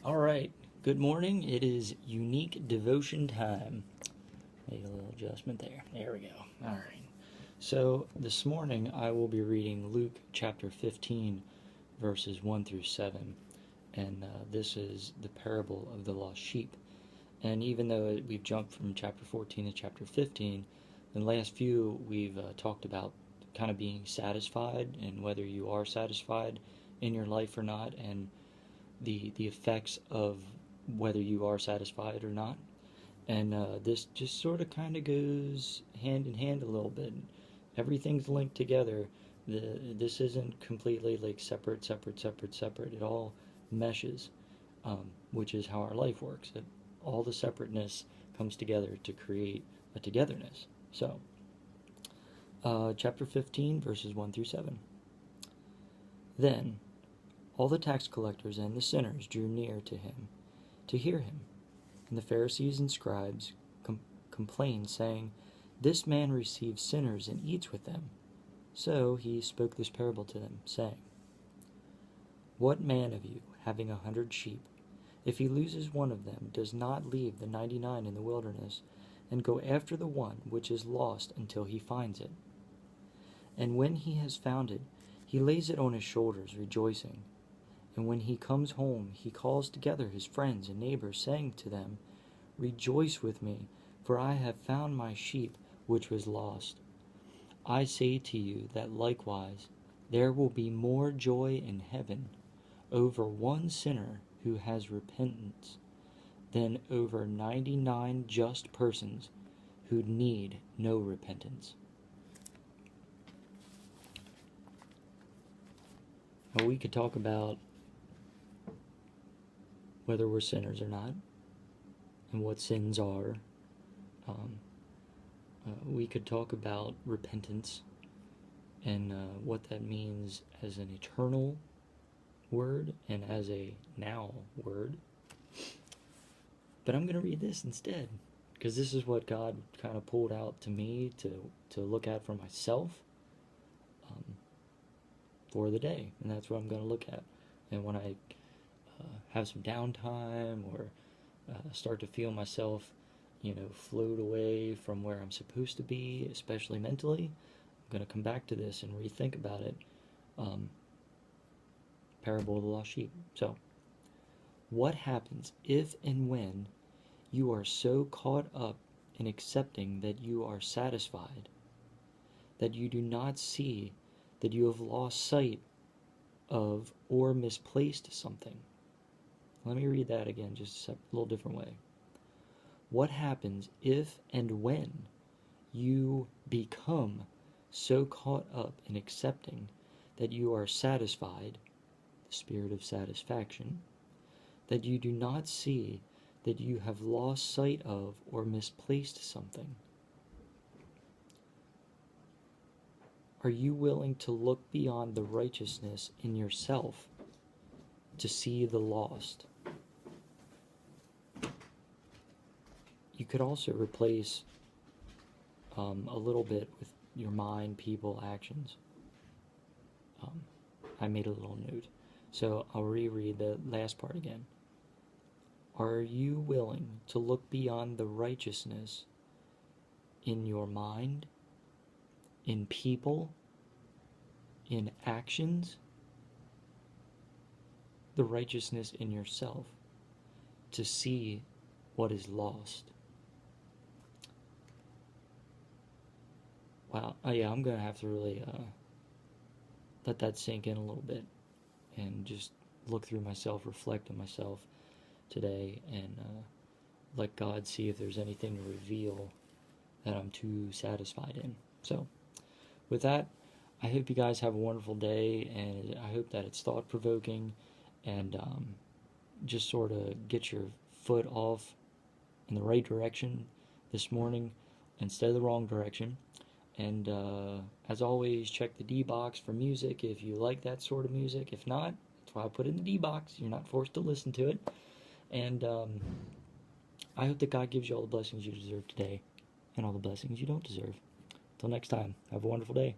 All right, good morning. It is unique devotion time. Made a little adjustment there. There we go. All right. So this morning I will be reading Luke chapter 15, verses 1 through 7. And this is the parable of the lost sheep. And even though we've jumped from chapter 14 to chapter 15, in the last few we've talked about kind of being satisfied and whether you are satisfied in your life or not, and the effects of whether you are satisfied or not. And this just sort of kind of goes hand in hand a little bit. Everything's linked together. This isn't completely like separate. It all meshes, which is how our life works. All the separateness comes together to create a togetherness. So, chapter 15, verses 1 through 7. Then all the tax collectors and the sinners drew near to him to hear him. And the Pharisees and scribes complained, saying, "This man receives sinners and eats with them." So he spoke this parable to them, saying, "What man of you, having 100 sheep, if he loses one of them, does not leave the 99 in the wilderness, and go after the one which is lost until he finds it? And when he has found it, he lays it on his shoulders, rejoicing. And when he comes home, he calls together his friends and neighbors, saying to them, 'Rejoice with me, for I have found my sheep which was lost.' I say to you that likewise there will be more joy in heaven over one sinner who has repentance than over 99 just persons who need no repentance." Well, we could talk about whether we're sinners or not, and what sins are. We could talk about repentance and what that means as an eternal word and as a now word. But I'm going to read this instead, because this is what God kind of pulled out to me to look at for myself for the day, and that's what I'm going to look at. And when I have some downtime or start to feel myself, float away from where I'm supposed to be, especially mentally, I'm going to come back to this and rethink about it. Parable of the lost sheep. So, what happens if and when you are so caught up in accepting that you are satisfied that you do not see that you have lost sight of or misplaced something? Let me read that again, just a little different way. What happens if and when you become so caught up in accepting that you are satisfied, the spirit of satisfaction, that you do not see that you have lost sight of or misplaced something? Are you willing to look beyond the righteousness in yourself to see the lost? You could also replace a little bit with your mind, people, actions. I made a little note. So I'll reread the last part again. Are you willing to look beyond the righteousness in your mind, in people, in actions, the righteousness in yourself, to see what is lost? Wow. Yeah, I'm going to have to really let that sink in a little bit and just look through myself, reflect on myself today, and let God see if there's anything to reveal that I'm too satisfied in. So, with that, I hope you guys have a wonderful day, and I hope that it's thought-provoking and just sort of get your foot off in the right direction this morning instead of the wrong direction. And as always, check the D box for music if you like that sort of music. If not, that's why I put it in the D box. You're not forced to listen to it. And I hope that God gives you all the blessings you deserve today and all the blessings you don't deserve. Until next time, have a wonderful day.